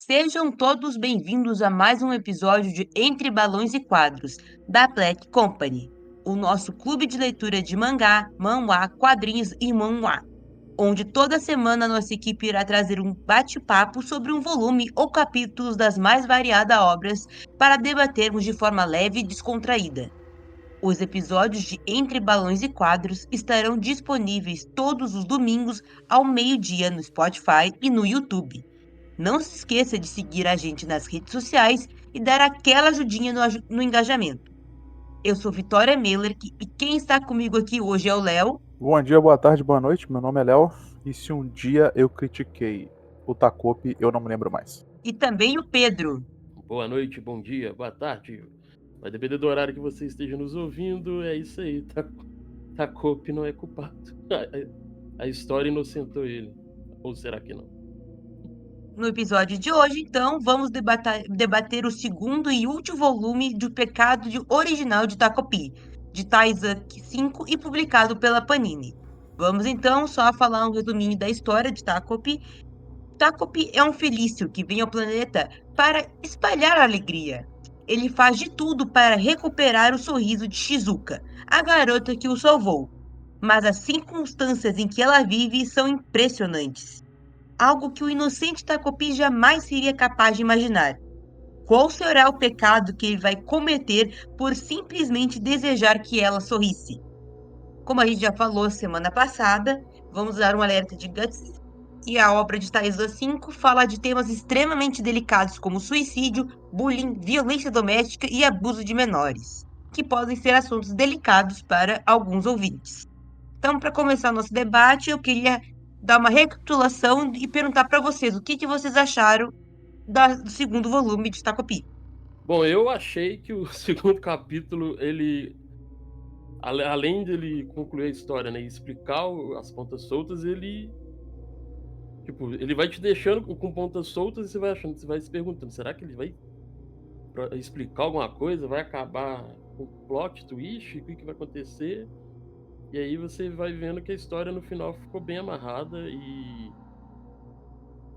Sejam todos bem-vindos a mais um episódio de Entre Balões e Quadros, da Black Company, o nosso clube de leitura de mangá, manhwa, quadrinhos e manhwa, onde toda semana nossa equipe irá trazer um bate-papo sobre um volume ou capítulos das mais variadas obras para debatermos de forma leve e descontraída. Os episódios de Entre Balões e Quadros estarão disponíveis todos os domingos ao meio-dia no Spotify e no YouTube. Não se esqueça de seguir a gente nas redes sociais e dar aquela ajudinha no engajamento. Eu sou Vitória Miller e quem está comigo aqui hoje é o Léo. Bom dia, boa tarde, boa noite. Meu nome é Léo. E se um dia eu critiquei o Takopi, eu não me lembro mais. E também o Pedro. Boa noite, bom dia, boa tarde. Vai depender do horário que você esteja nos ouvindo. É isso aí. Takopi não é culpado. A história inocentou ele. Ou será que não? No episódio de hoje, então, vamos debater o segundo e último volume do Pecado Original de Takopi, de Taizan 5 e publicado pela Panini. Vamos então só falar um resuminho da história de Takopi. Takopi é um felício que vem ao planeta para espalhar a alegria. Ele faz de tudo para recuperar o sorriso de Shizuka, a garota que o salvou. Mas as circunstâncias em que ela vive são impressionantes. Algo que o inocente Takopi jamais seria capaz de imaginar. Qual será o pecado que ele vai cometer por simplesmente desejar que ela sorrisse? Como a gente já falou semana passada, vamos dar um alerta de Guts. E a obra de Taizan 5 fala de temas extremamente delicados como suicídio, bullying, violência doméstica e abuso de menores, que podem ser assuntos delicados para alguns ouvintes. Então, para começar nosso debate, eu queria dar uma recapitulação e perguntar para vocês o que vocês acharam do segundo volume de Takopi. Bom, eu achei que o segundo capítulo, ele, além dele concluir a história, né, e explicar as pontas soltas, ele vai te deixando com pontas soltas e você vai se perguntando, será que ele vai explicar alguma coisa? Vai acabar com plot twist? O que vai acontecer? E aí você vai vendo que a história no final ficou bem amarrada e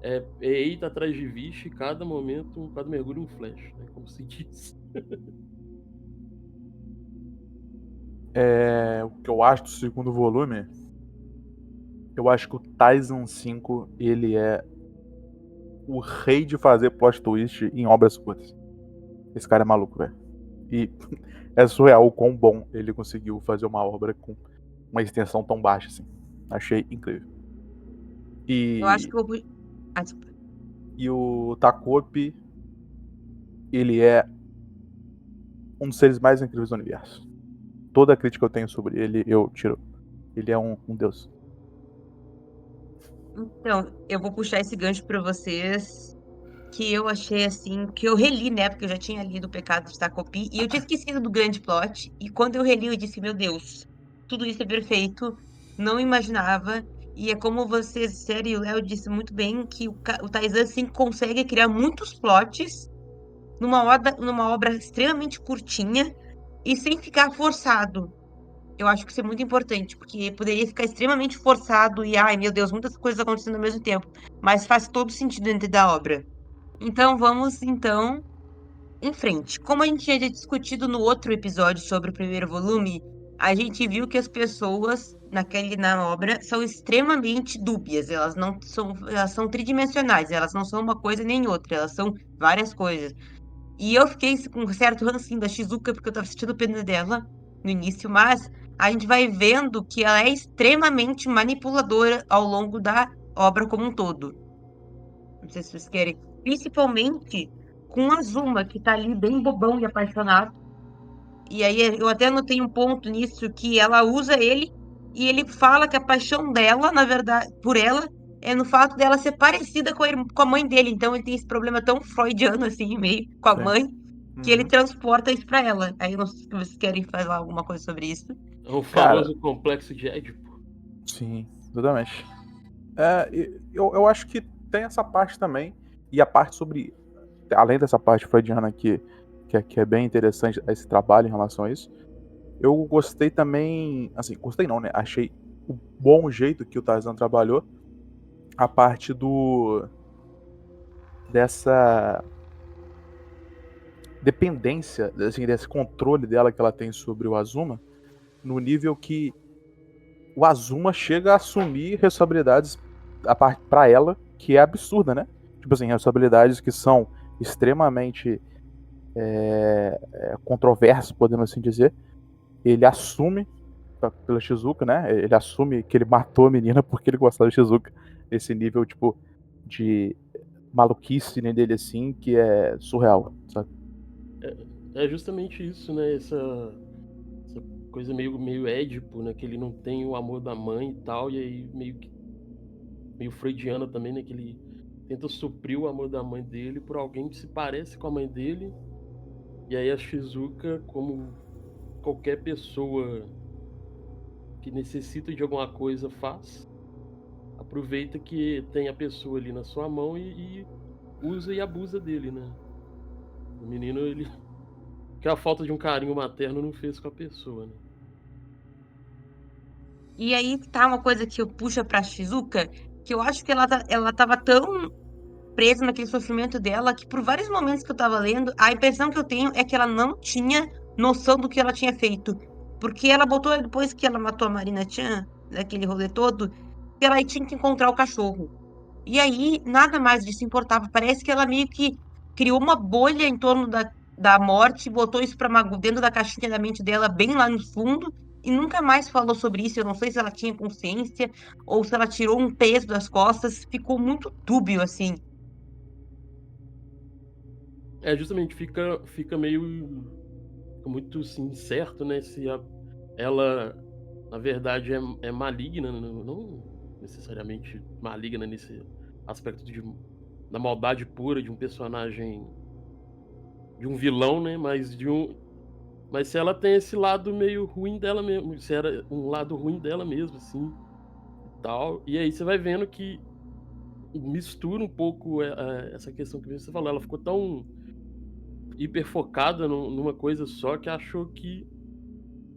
é eita atrás de vixe, cada momento, cada mergulho um flash, né? Como se diz. O que eu acho do segundo volume, eu acho que o Taizan 5, ele é o rei de fazer plot twist em obras curtas. Esse cara é maluco, velho. E é surreal o quão bom ele conseguiu fazer uma obra com uma extensão tão baixa assim. Achei incrível. Eu acho E, que eu vou. Desculpa. e o Takopi, ele é um dos seres mais incríveis do universo. Toda a crítica que eu tenho sobre ele, eu tiro. Ele é um deus. Então, eu vou puxar esse gancho para vocês, que eu achei assim, que eu reli, né? Porque eu já tinha lido O Pecado de Takopi e eu tinha esquecido do grande plot. E quando eu reli, eu disse, meu Deus, tudo isso é perfeito, não imaginava. E é como vocês disseram, e o Léo disse muito bem, que o Taizan assim, consegue criar muitos plots numa obra extremamente curtinha e sem ficar forçado. Eu acho que isso é muito importante, porque poderia ficar extremamente forçado e, ai meu Deus, muitas coisas acontecendo ao mesmo tempo. Mas faz todo sentido dentro da obra. Então vamos, então, em frente. Como a gente já tinha discutido no outro episódio sobre o primeiro volume, a gente viu que as pessoas na obra são extremamente dúbias. Elas são tridimensionais, elas não são uma coisa nem outra, elas são várias coisas. E eu fiquei com um certo rancinho da Shizuka, porque eu tava assistindo o pena dela no início, mas a gente vai vendo que ela é extremamente manipuladora ao longo da obra como um todo. Não sei se vocês querem. Principalmente com a Azuma, que tá ali bem bobão e apaixonado. E aí eu até anotei um ponto nisso que ela usa ele e ele fala que a paixão dela, na verdade, por ela, é no fato dela ser parecida com a mãe dele. Então ele tem esse problema tão freudiano assim, meio com a Sim. mãe, que ele Uhum. transporta isso pra ela. Aí eu não sei se vocês querem falar alguma coisa sobre isso. É o Cara, famoso complexo de Édipo. sim, exatamente. Eu acho que tem essa parte também. E a parte sobre. Além dessa parte freudiana que é bem interessante esse trabalho em relação a isso. Eu gostei também. Assim, gostei não, né? Achei o bom jeito que o Tarzan trabalhou a parte dessa dependência, assim, desse controle dela que ela tem sobre o Azuma, no nível que o Azuma chega a assumir responsabilidades para ela, que é absurda, né? Tipo assim, responsabilidades que são extremamente controversas, podemos assim dizer. Ele assume pela Shizuka, né? Ele assume que ele matou a menina porque ele gostava da Shizuka. Esse nível, tipo, de maluquice dele, assim, que é surreal, sabe? É justamente isso, né? Essa coisa meio Édipo, né? Que ele não tem o amor da mãe e tal, e aí meio freudiana também, né? Que ele tenta suprir o amor da mãe dele por alguém que se parece com a mãe dele. E aí a Shizuka, como qualquer pessoa que necessita de alguma coisa faz, aproveita que tem a pessoa ali na sua mão e usa e abusa dele, né? O menino, ele. Que a falta de um carinho materno não fez com a pessoa, né? E aí tá uma coisa que eu puxo pra Shizuka, que eu acho que ela tava tão presa naquele sofrimento dela que por vários momentos que eu tava lendo, a impressão que eu tenho é que ela não tinha noção do que ela tinha feito. Porque ela botou, depois que ela matou a Marina Chan, daquele rolê todo, que ela tinha que encontrar o cachorro. E aí, nada mais disso importava. Parece que ela meio que criou uma bolha em torno da morte, botou isso dentro da caixinha da mente dela, bem lá no fundo, e nunca mais falou sobre isso. Eu não sei se ela tinha consciência ou se ela tirou um peso das costas. Ficou muito dúbio, assim. Justamente fica meio. Fica muito assim, incerto, né? Se ela, na verdade, é maligna, não necessariamente maligna nesse aspecto da maldade pura de um personagem, de um vilão, né? Mas se ela tem esse lado meio ruim dela mesmo, se era um lado ruim dela mesmo, assim, e tal. E aí você vai vendo que mistura um pouco essa questão que você falou. Ela ficou tão hiper focada numa coisa só que achou que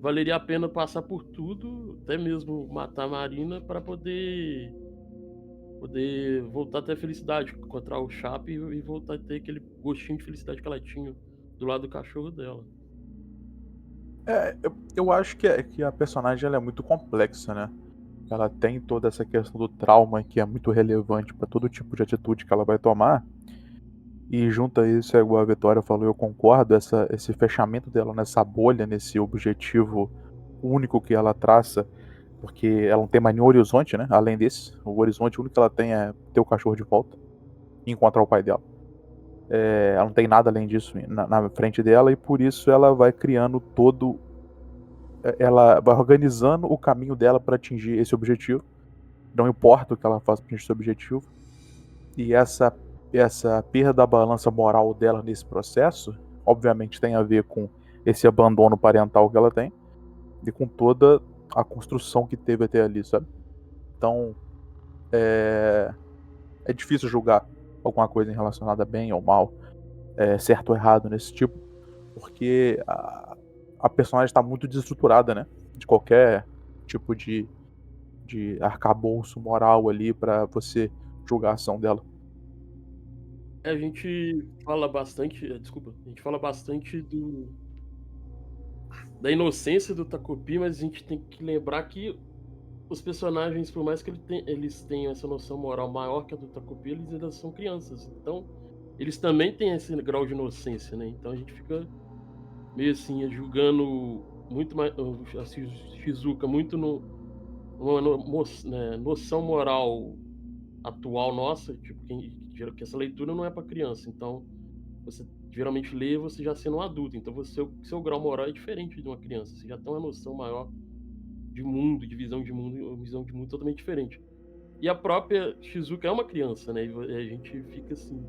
valeria a pena passar por tudo, até mesmo matar a Marina para poder voltar a ter a felicidade, encontrar o Chape e voltar a ter aquele gostinho de felicidade que ela tinha do lado do cachorro dela. Eu acho que a personagem ela é muito complexa, né? Ela tem toda essa questão do trauma que é muito relevante para todo tipo de atitude que ela vai tomar. E junto a isso, é igual a Vitória falou, eu concordo, esse fechamento dela nessa bolha, nesse objetivo único que ela traça, porque ela não tem mais nenhum horizonte, né? Além desse, o horizonte único que ela tem é ter o cachorro de volta e encontrar o pai dela. Ela não tem nada além disso na frente dela e por isso ela vai criando ela vai organizando o caminho dela para atingir esse objetivo. Não importa o que ela faça para atingir esse objetivo. E essa perda da balança moral dela nesse processo, obviamente tem a ver com esse abandono parental que ela tem e com toda a construção que teve até ali, sabe? Então, é difícil julgar alguma coisa relacionada a bem ou mal, certo ou errado nesse tipo, porque a personagem está muito desestruturada, né? De qualquer tipo de arcabouço moral ali para você julgar a ação dela. A gente fala bastante, desculpa, a gente fala bastante da inocência do Takopi, mas a gente tem que lembrar que os personagens, por mais que eles tenham essa noção moral maior que a do Takopi, eles ainda são crianças. Então, eles também têm esse grau de inocência, né? Então a gente fica meio assim, julgando muito mais a Shizuka muito numa né, noção moral atual nossa, tipo, que essa leitura não é para criança. Então, você geralmente lê você já sendo um adulto. Então, seu grau moral é diferente de uma criança. Você já tem uma noção maior de mundo, de visão de mundo, uma visão de mundo totalmente diferente. E a própria Shizuka é uma criança, né? E a gente fica assim,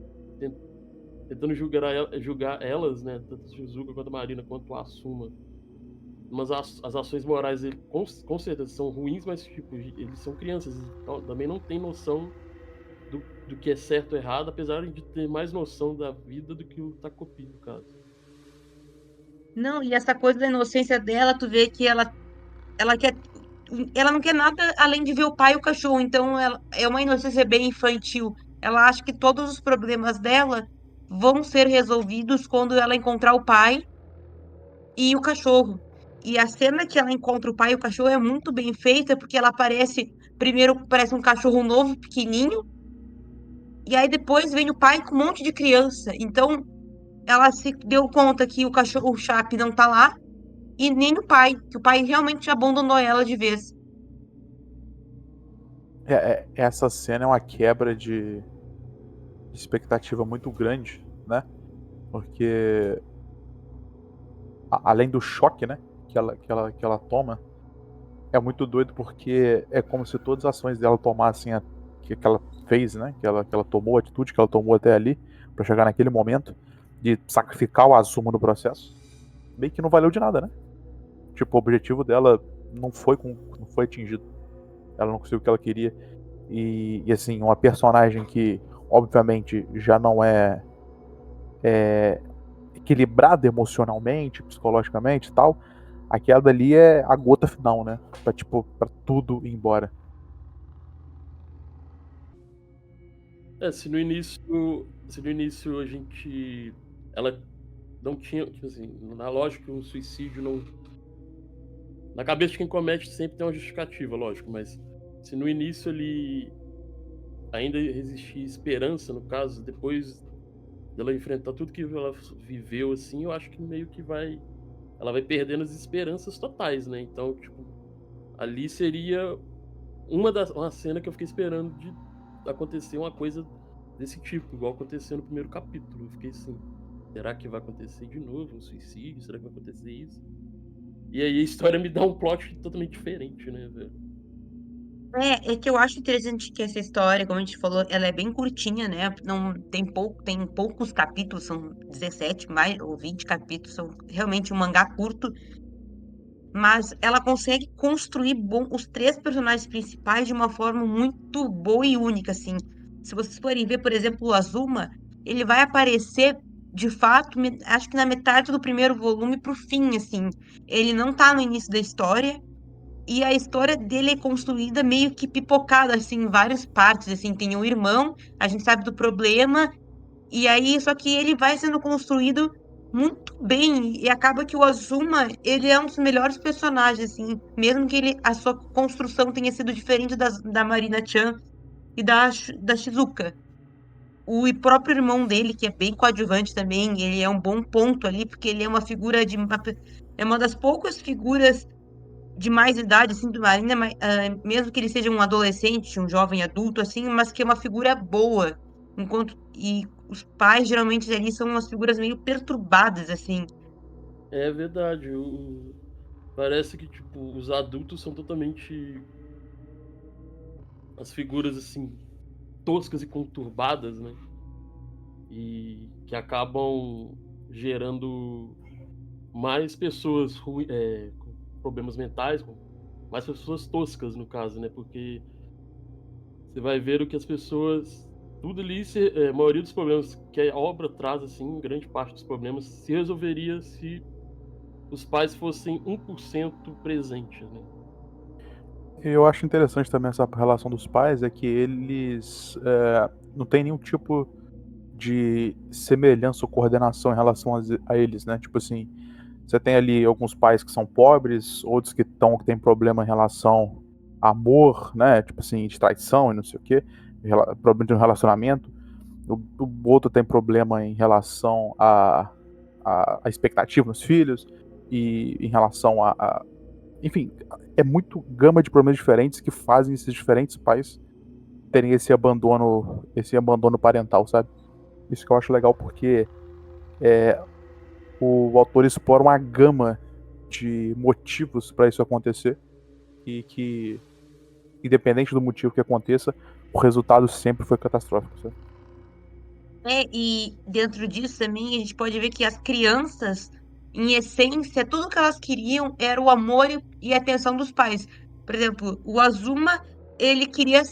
tentando julgar elas, né? Tanto a Shizuka quanto a Marina, quanto a Asuma. Mas as ações morais, com certeza, são ruins, mas tipo, eles são crianças. Então, também não tem noção do que é certo ou errado, apesar de ter mais noção da vida do que o Takopi, no caso. Não, e essa coisa da inocência dela, tu vê que ela quer. Ela não quer nada além de ver o pai e o cachorro. Então, ela é uma inocência bem infantil. ela acha que todos os problemas dela vão ser resolvidos quando ela encontrar o pai e o cachorro. E a cena que ela encontra o pai e o cachorro é muito bem feita, porque ela aparece, primeiro parece um cachorro novo, pequenininho, e aí depois vem o pai com um monte de criança. Então ela se deu conta que o cachorro, o Chape, não tá lá, e nem o pai, que o pai realmente abandonou ela de vez. Essa cena é uma quebra de expectativa muito grande, né? Porque além do choque, né, que ela toma, é muito doido porque é como se todas as ações dela tomassem que ela fez, né, que ela tomou, a atitude que ela tomou até ali pra chegar naquele momento de sacrificar o Azuma no processo, meio que não valeu de nada, né? Tipo, o objetivo dela não foi atingido. Ela não conseguiu o que ela queria. E assim, uma personagem que obviamente já não é equilibrada emocionalmente, psicologicamente e tal, aquela dali é a gota final, né? Pra tudo ir embora. Se no início a gente. Ela não tinha. Tipo assim, na lógica, um suicídio não. Na cabeça de quem comete sempre tem uma justificativa, lógico, mas se no início ele ainda existia esperança, no caso, depois dela enfrentar tudo que ela viveu, assim, eu acho que meio que ela vai perdendo as esperanças totais, né? Então, tipo, ali seria uma cena que eu fiquei esperando de acontecer uma coisa desse tipo, igual aconteceu no primeiro capítulo. Eu fiquei assim, será que vai acontecer de novo um suicídio? Será que vai acontecer isso? E aí a história me dá um plot totalmente diferente, né, velho? É que eu acho interessante que essa história, como a gente falou, ela é bem curtinha, né? Não tem poucos capítulos, são 17 mais ou 20 capítulos, são realmente um mangá curto, mas ela consegue construir os três personagens principais de uma forma muito boa e única, assim. Se vocês forem ver, por exemplo, o Azuma, ele vai aparecer de fato, acho que na metade do primeiro volume pro fim, assim. Ele não tá no início da história. E a história dele é construída meio que pipocada, assim, em várias partes, assim, tem o irmão, a gente sabe do problema, e aí, só que ele vai sendo construído muito bem, e acaba que o Azuma, ele é um dos melhores personagens, assim, mesmo que a sua construção tenha sido diferente da Marina Chan e da Shizuka. O próprio irmão dele, que é bem coadjuvante também, ele é um bom ponto ali, porque ele é uma figura é uma das poucas figuras de mais idade, assim, ainda mais, mesmo que ele seja um adolescente, um jovem adulto, assim, mas que é uma figura boa. E os pais geralmente ali são umas figuras meio perturbadas, assim. É verdade, parece que, tipo, os adultos são totalmente as figuras, assim, toscas e conturbadas, né? E que acabam gerando mais pessoas com problemas mentais, com mais pessoas toscas, no caso, né? Porque você vai ver o que as pessoas. Tudo ali, a maioria dos problemas que a obra traz, assim, grande parte dos problemas, se resolveria se os pais fossem 1% presentes, né? Eu acho interessante também essa relação dos pais, é que eles não tem nenhum tipo de semelhança ou coordenação em relação a eles, né? Tipo assim, você tem ali alguns pais que são pobres, outros que têm problema em relação a amor, né? Tipo assim, de traição e não sei o quê, problema de um relacionamento. O outro tem problema em relação a expectativa nos filhos e em relação enfim, é muito gama de problemas diferentes que fazem esses diferentes pais terem esse abandono parental, sabe? Isso que eu acho legal porque o autor explora uma gama de motivos para isso acontecer e que, independente do motivo que aconteça, o resultado sempre foi catastrófico, sabe? E dentro disso também a gente pode ver que as crianças, em essência, tudo que elas queriam era o amor e a atenção dos pais. Por exemplo, o Azuma, ele queria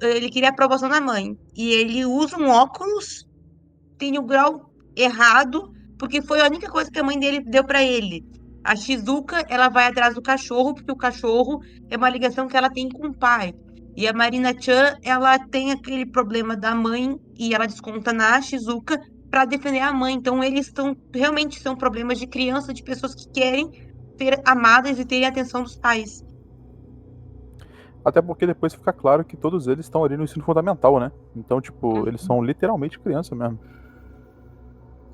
ele queria a aprovação da mãe. E ele usa um óculos, tem o grau errado, porque foi a única coisa que a mãe dele deu pra ele. A Shizuka, ela vai atrás do cachorro, porque o cachorro é uma ligação que ela tem com o pai. E a Marina-chan, ela tem aquele problema da mãe e ela desconta na Shizuka pra defender a mãe. Então eles realmente são problemas de criança, de pessoas que querem ser amadas e terem a atenção dos pais. Até porque depois fica claro que todos eles estão ali no ensino fundamental, né? Então, tipo, eles Uhum. são literalmente criança mesmo.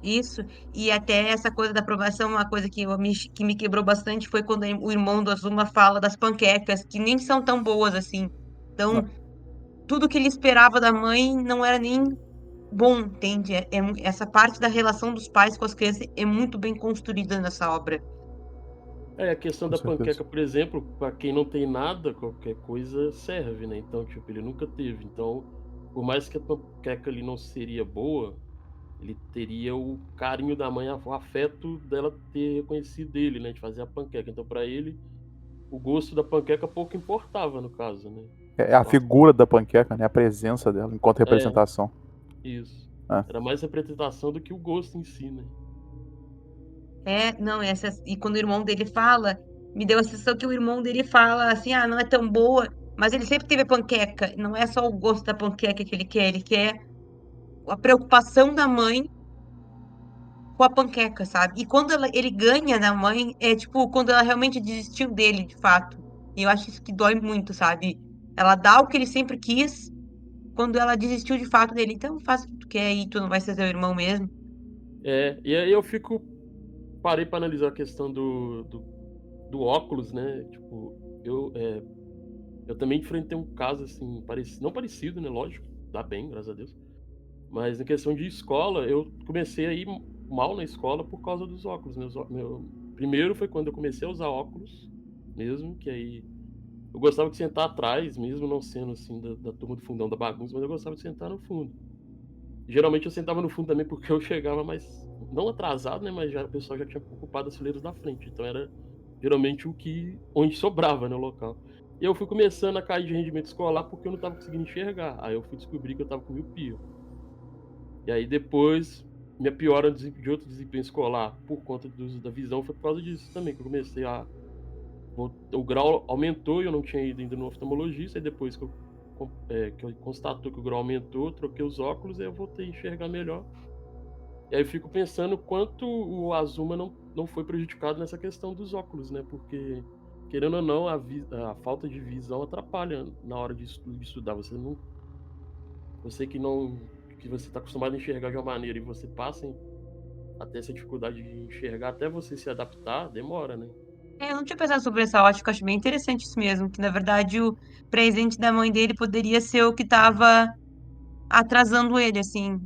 Isso, e até essa coisa da aprovação, uma coisa que me quebrou bastante foi quando o irmão do Azuma fala das panquecas, que nem são tão boas assim. Né? Então, tudo que ele esperava da mãe não era nem bom, entende? Essa parte da relação dos pais com as crianças é muito bem construída nessa obra. É, a questão Com da certeza. panqueca, por exemplo, pra quem não tem nada, qualquer coisa serve, né? Então, tipo, ele nunca teve. Então, por mais que a panqueca ali não seria boa, ele teria o carinho da mãe, o afeto dela ter reconhecido ele, né? De fazer a panqueca. Então, pra ele, o gosto da panqueca pouco importava, no caso, né? É a O af- figura da panqueca, né? A presença dela enquanto É, representação. isso. É. Era mais representação do que o gosto em si, né? Não, e quando o irmão dele fala, me deu a sensação que o irmão dele fala assim, ah, não é tão boa, mas ele sempre teve a panqueca. Não é só o gosto da panqueca que ele quer a preocupação da mãe com a panqueca, sabe? E quando ele ganha da mãe, é tipo, quando ela realmente desistiu dele, de fato. E eu acho isso que dói muito, sabe? Ela dá o que ele sempre quis, quando ela desistiu de fato dele. Então faz o que tu quer e tu não vai ser seu irmão mesmo. É, e aí eu parei pra analisar a questão do óculos, né? Tipo, eu também enfrentei um caso assim, não parecido, né? Lógico, dá bem, graças a Deus. Mas na questão de escola, eu comecei a ir mal na escola por causa dos óculos. Primeiro foi quando eu comecei a usar óculos mesmo, que aí eu gostava de sentar atrás, mesmo não sendo assim da turma do fundão da bagunça, mas eu gostava de sentar no fundo. Geralmente eu sentava no fundo também porque eu chegava mais, não atrasado, né? Mas já, o pessoal já tinha ocupado as fileiras da frente. Então era geralmente onde sobrava, né, o local. E eu fui começando a cair de rendimento escolar porque eu não estava conseguindo enxergar. Aí eu fui descobrir que eu estava com miopia. E aí depois, minha piora de outro desempenho escolar por conta do uso da visão foi por causa disso também, que eu comecei a... O grau aumentou e eu não tinha ido ainda no oftalmologista, e depois que eu constatou que o grau aumentou, troquei os óculos e eu voltei a enxergar melhor. E aí eu fico pensando quanto o Azuma não foi prejudicado nessa questão dos óculos, né? Porque, querendo ou não, a falta de visão atrapalha na hora de estudar. Você que você está acostumado a enxergar de uma maneira e você passa a ter essa dificuldade de enxergar, até você se adaptar, demora, né? Eu não tinha pensado sobre essa ótica, acho bem interessante isso mesmo, que na verdade o presente da mãe dele poderia ser o que estava atrasando ele, assim,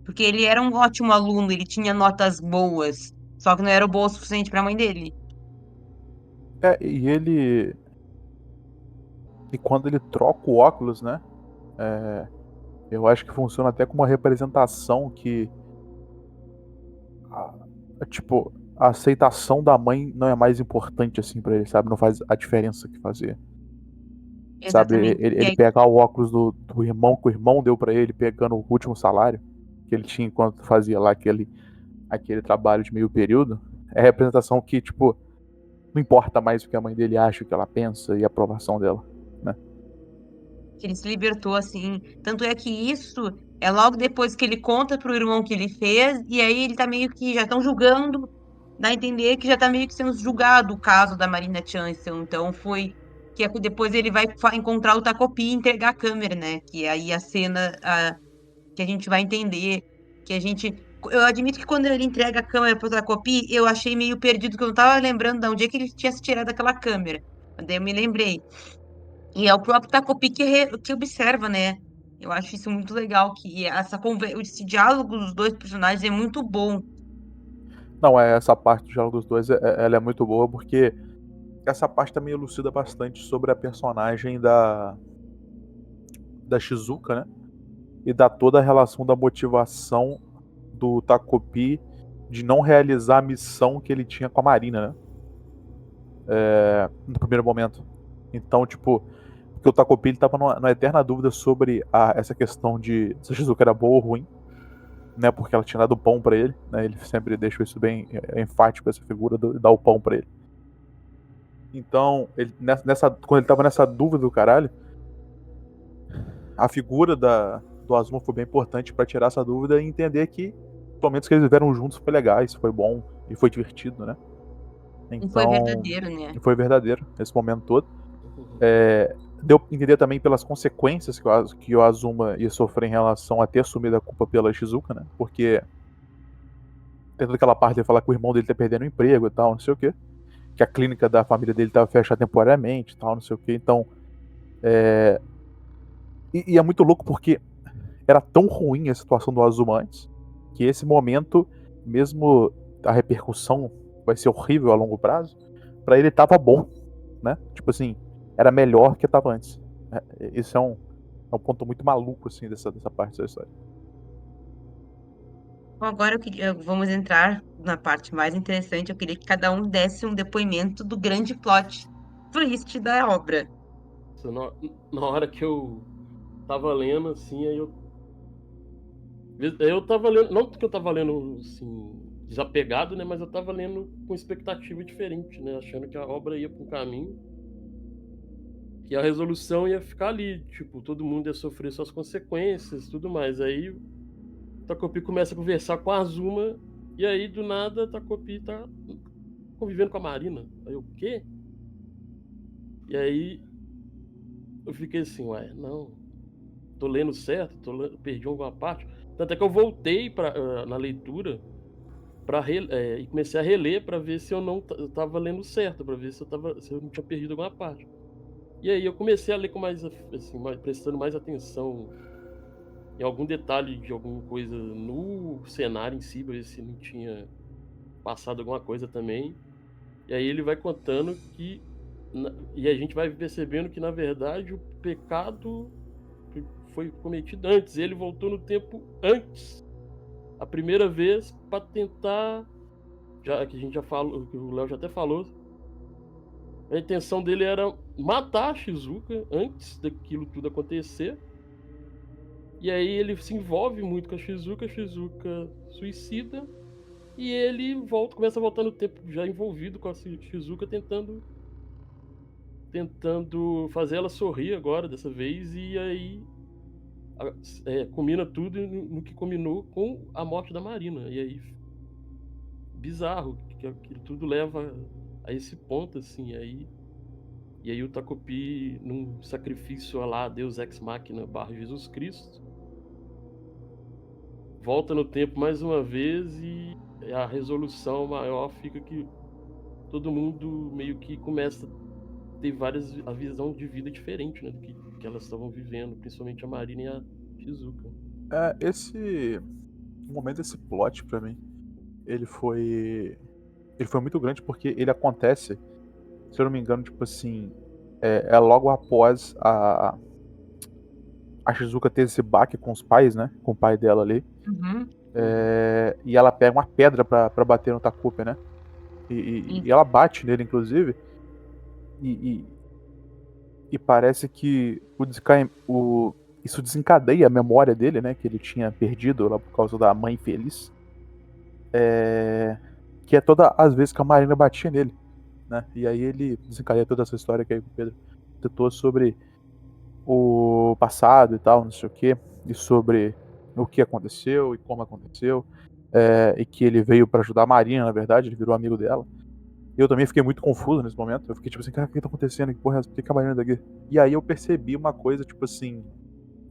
porque ele era um ótimo aluno, ele tinha notas boas, só que não era boa o suficiente para a mãe dele. E ele. E quando ele troca o óculos, né? Eu acho que funciona até como uma representação que. Tipo, a aceitação da mãe não é mais importante assim pra ele, sabe? Não faz a diferença que fazia. Sabe? Exatamente. E Ele aí, pegar o óculos do irmão que o irmão deu pra ele, pegando o último salário que ele tinha enquanto fazia lá aquele trabalho de meio período, é a representação que, tipo, não importa mais o que a mãe dele acha, o que ela pensa e a aprovação dela, né? que ele se libertou, assim. Tanto é que isso é logo depois que ele conta pro irmão que ele fez, e aí ele tá meio que já estão julgando, dá a entender que já tá meio que sendo julgado o caso da Marina Chancellor. Então foi que depois ele vai encontrar o Takopi e entregar a câmera, né? Que é aí a cena que a gente vai entender, que a gente. Eu admito que quando ele entrega a câmera pro Takopi, eu achei meio perdido, que eu não tava lembrando de onde é que ele tinha se tirado aquela câmera. Mas daí eu me lembrei. E é o próprio Takopi que observa, né? Eu acho isso muito legal, que esse diálogo dos dois personagens é muito bom. Não, essa parte do diálogo dos dois, ela é muito boa porque essa parte também elucida bastante sobre a personagem da Shizuka, né? E da toda a relação da motivação do Takopi de não realizar a missão que ele tinha com a Marina, né? No primeiro momento. Então, tipo, porque o Takopi ele tava numa eterna dúvida sobre essa questão de se a Shizuka era boa ou ruim, né? Porque ela tinha dado pão pra ele, né? Ele sempre deixou isso bem enfático, essa figura de dar o pão pra ele. Então, quando ele tava nessa dúvida do caralho, a figura do Azuma foi bem importante pra tirar essa dúvida e entender que os momentos que eles viveram juntos foi legais, foi bom e foi divertido, né? E foi Então, verdadeiro, né? foi verdadeiro esse momento todo. Uhum. Deu pra entender também pelas consequências que o Azuma ia sofrer em relação a ter assumido a culpa pela Shizuka, né? Porque tem toda aquela parte de falar que o irmão dele tá perdendo o emprego e tal, não sei o quê. Que a clínica da família dele tava fechada temporariamente e tal, não sei o quê. Então, e é muito louco porque era tão ruim a situação do Azuma antes, que esse momento, mesmo a repercussão vai ser horrível a longo prazo, pra ele tava bom, né? Tipo assim, era melhor que tava antes. Isso é um ponto muito maluco, assim, dessa parte da história. Bom, agora vamos entrar na parte mais interessante. Eu queria que cada um desse um depoimento do grande plot twist da obra. Isso, na hora que eu tava lendo, assim, aí eu tava lendo, não que eu tava lendo, assim, desapegado, né, mas eu tava lendo com expectativa diferente, né, achando que a obra ia pra um caminho, que a resolução ia ficar ali, tipo, todo mundo ia sofrer suas consequências, tudo mais. Aí o Takopi começa a conversar com a Azuma, e aí do nada Takopi tá convivendo com a Marina. Aí o quê? E aí eu fiquei assim, ué, não, tô lendo certo, perdi alguma parte. Tanto é que eu voltei na leitura e comecei a reler para ver se eu tava lendo certo, para ver se eu não tinha perdido alguma parte. E aí eu comecei a ler com mais, assim, prestando mais atenção em algum detalhe de alguma coisa no cenário em si, pra ver se não tinha passado alguma coisa também. E aí ele vai contando e a gente vai percebendo que, na verdade, o pecado foi cometido antes. Ele voltou no tempo antes, a primeira vez, para tentar, já que a gente já falou, que o Léo já até falou, a intenção dele era matar a Shizuka antes daquilo tudo acontecer. E aí ele se envolve muito com a Shizuka suicida, e ele começa a voltar no tempo já envolvido com a Shizuka, tentando fazer ela sorrir agora, dessa vez, e aí combina tudo no que combinou com a morte da Marina. E aí, bizarro, que tudo leva a esse ponto, assim, e aí o Takopi, num sacrifício a lá Deus Ex Machina / Jesus Cristo, volta no tempo mais uma vez, e a resolução maior fica que todo mundo meio que começa a ter a visão de vida diferente, né, do que elas estavam vivendo, principalmente a Marina e a Shizuka. Esse momento, esse plot pra mim, ele foi muito grande porque ele acontece, se eu não me engano, tipo assim, é logo após a Shizuka ter esse baque com os pais, né? Com o pai dela ali. Uhum. E ela pega uma pedra pra bater no Takupe, né? E E ela bate nele, inclusive. E, e- e parece que isso desencadeia a memória dele, né? Que ele tinha perdido lá por causa da mãe feliz. Que é todas as vezes que a Marina batia nele, né? E aí ele desencadeia toda essa história que aí o Pedro citou sobre o passado e tal, não sei o quê, e sobre o que aconteceu e como aconteceu, e que ele veio pra ajudar a Marina, na verdade, ele virou amigo dela. Eu também fiquei muito confuso nesse momento. Eu fiquei tipo assim, cara, o que tá acontecendo? Que porra é essa? Por que a Marina tá aqui? E aí eu percebi uma coisa, tipo assim,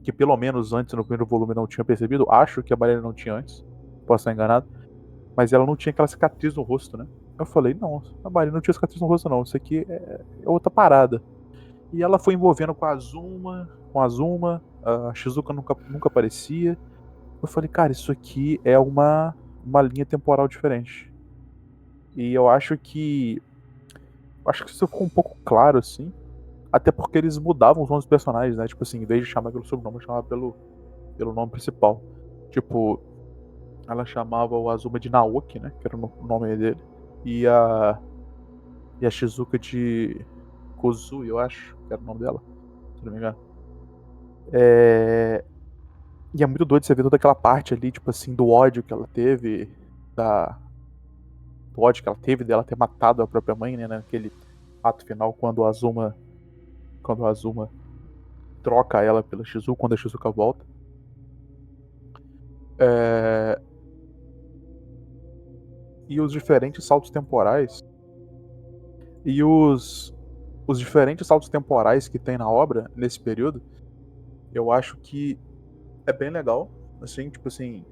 que pelo menos antes no primeiro volume eu não tinha percebido. Acho que a Marina não tinha antes, posso estar enganado, mas ela não tinha aquela cicatriz no rosto, né? Eu falei, não, a Marina não tinha cicatriz no rosto, não. Isso aqui é outra parada. E ela foi envolvendo com a Azuma, a Shizuka nunca aparecia. Eu falei, cara, isso aqui é uma linha temporal diferente. E eu acho que isso ficou um pouco claro, assim. Até porque eles mudavam os nomes dos personagens, né? Tipo assim, em vez de chamar pelo sobrenome, chamava pelo nome principal. Tipo, ela chamava o Azuma de Naoki, né? Que era o nome dele. E a Shizuka de Kozui, eu acho, que era o nome dela, se não me engano. E é muito doido você ver toda aquela parte ali, tipo assim, do ódio que ela teve, da, do ódio que ela teve dela ter matado a própria mãe, né? Naquele ato final, quando o Azuma troca ela pela Shizuka quando a Shizuka volta. E os diferentes saltos temporais. E os diferentes saltos temporais que tem na obra, nesse período, eu acho que é bem legal. Assim, tipo assim,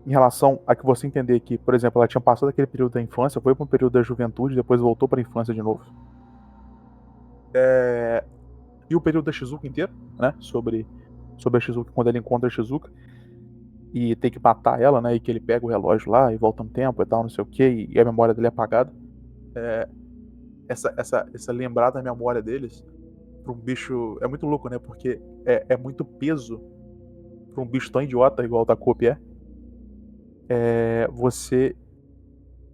em relação a que você entender que, por exemplo, ela tinha passado aquele período da infância, foi para um período da juventude, depois voltou para a infância de novo. E o período da Shizuka inteiro, né? Sobre a Shizuka, quando ele encontra a Shizuka e tem que matar ela, né? E que ele pega o relógio lá e volta no tempo e tal, não sei o que, e a memória dele é apagada. Essa lembrar da memória deles pra um bicho é muito louco, né? Porque é muito peso pra um bicho tão idiota igual o Takopi você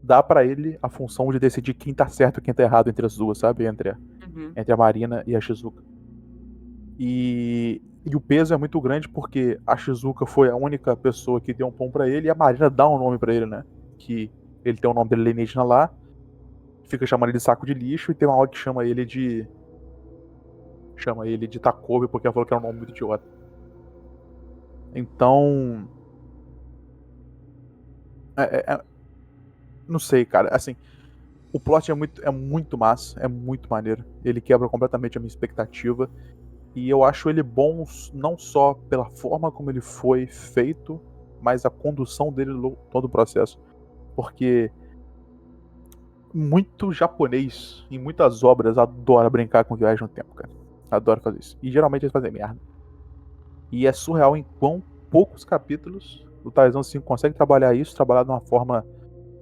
dá pra ele a função de decidir quem tá certo e quem tá errado entre as duas, sabe? Entre a Marina e a Shizuka. E o peso é muito grande porque a Shizuka foi a única pessoa que deu um pão pra ele e a Marina dá um nome pra ele, né? Que ele tem o nome dele alienígena lá, fica chamando ele de saco de lixo e tem uma hora que chama ele de Takobi porque ela falou que era um nome muito idiota. Então, não sei, cara. Assim, o plot é muito massa, é muito maneiro. Ele quebra completamente a minha expectativa. E eu acho ele bom não só pela forma como ele foi feito, mas a condução dele todo o processo. Porque muito japonês, em muitas obras, adora brincar com viagem no tempo, cara. Adora fazer isso. E geralmente eles fazem merda. E é surreal em quão poucos capítulos o Taizan 5 consegue trabalhar isso, trabalhar de uma forma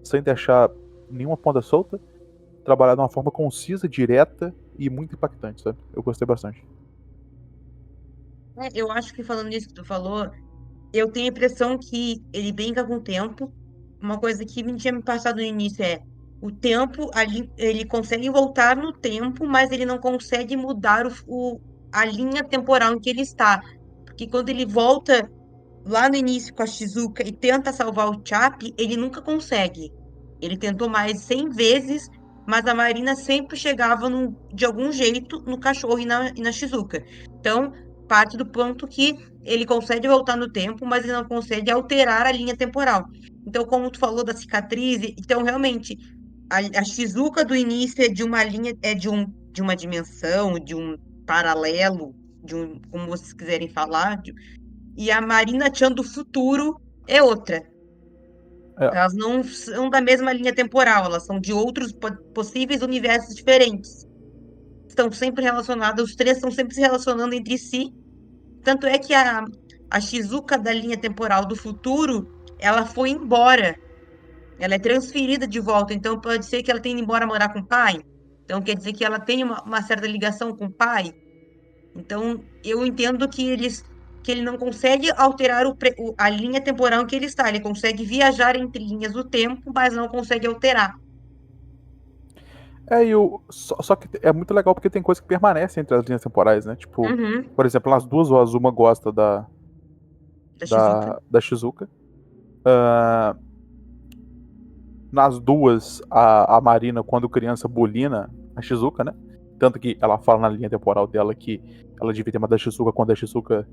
sem deixar nenhuma ponta solta, trabalhar de uma forma concisa, direta e muito impactante, sabe? Eu gostei bastante. Eu acho que falando nisso que tu falou, eu tenho a impressão que ele brinca com o tempo. Uma coisa que me tinha me passado no início é o tempo ali, ele consegue voltar no tempo, mas ele não consegue mudar a linha temporal em que ele está. Porque quando ele volta lá no início com a Shizuka e tenta salvar o Chapi, ele nunca consegue. Ele tentou mais 100 vezes, mas a Marina sempre chegava de algum jeito no cachorro e na Shizuka. Então, parte do ponto que ele consegue voltar no tempo, mas ele não consegue alterar a linha temporal. Então, como tu falou da cicatriz, então realmente a Shizuka do início é de uma linha, de uma dimensão, de um paralelo, como vocês quiserem falar, e a Marina Chan do futuro é outra. É, Elas não são da mesma linha temporal, elas são de outros possíveis universos diferentes. Estão sempre relacionadas, os três estão sempre se relacionando entre si. Tanto é que a Shizuka da linha temporal do futuro, ela foi embora. Ela é transferida de volta, então pode ser que ela tenha ido embora morar com o pai. Então quer dizer que ela tem uma certa ligação com o pai. Então, eu entendo que ele não consegue alterar a linha temporal em que ele está. Ele consegue viajar entre linhas do tempo, mas não consegue alterar. só que é muito legal porque tem coisas que permanecem entre as linhas temporais, né? Tipo, Uhum, por exemplo, nas duas o Azuma gosta da Shizuka. da Shizuka. Ah, nas duas, a Marina, quando criança, bulina a Shizuka, né? Tanto que ela fala na linha temporal dela que ela devia ter matado a Shizuka quando a Shizuka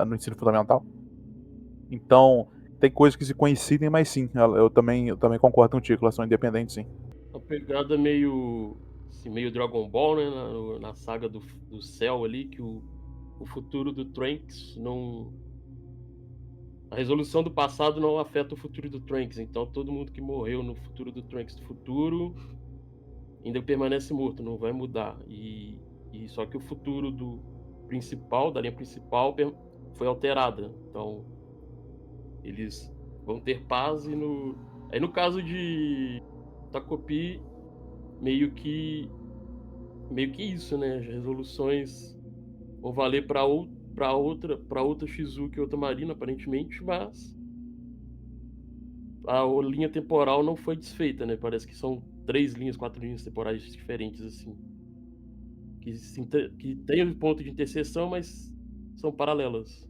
no ensino fundamental. Então, tem coisas que se coincidem, mas sim, eu também concordo contigo, elas são independentes, sim. Uma pegada meio, assim, meio Dragon Ball, né? Na saga do céu ali, que o futuro do Trunks não. A resolução do passado não afeta o futuro do Trunks. Então todo mundo que morreu no futuro do Trunks do futuro ainda permanece morto, não vai mudar. E só que o futuro do principal, da linha principal, foi alterada. Então eles vão ter paz e aí no caso de Takopi meio que isso, né? As resoluções vão valer para outra Shizuka e outra Marina, aparentemente, mas a linha temporal não foi desfeita, né? Parece que são 3 linhas, 4 linhas temporais diferentes, assim. Que tem um ponto de interseção, mas são paralelas.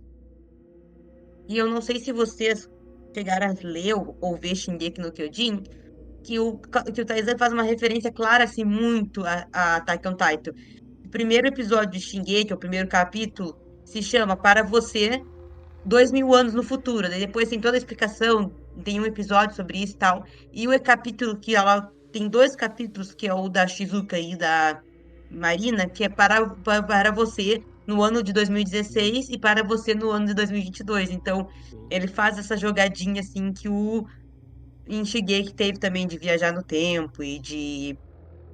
E eu não sei se vocês chegaram a ler ou ver Shingeki no Kyojin, que o Taizan faz uma referência clara, assim, muito a Attack on Titan. O primeiro episódio de Shingeki, o primeiro capítulo, se chama Para Você 2000 anos no futuro. Daí depois tem toda a explicação, tem um episódio sobre isso e tal. E o capítulo que ela tem 2 capítulos, que é o da Shizuka e da Marina, que é para você no ano de 2016 e para você no ano de 2022. Então, Sim. ele faz essa jogadinha assim que o em Shigeki teve também de viajar no tempo e de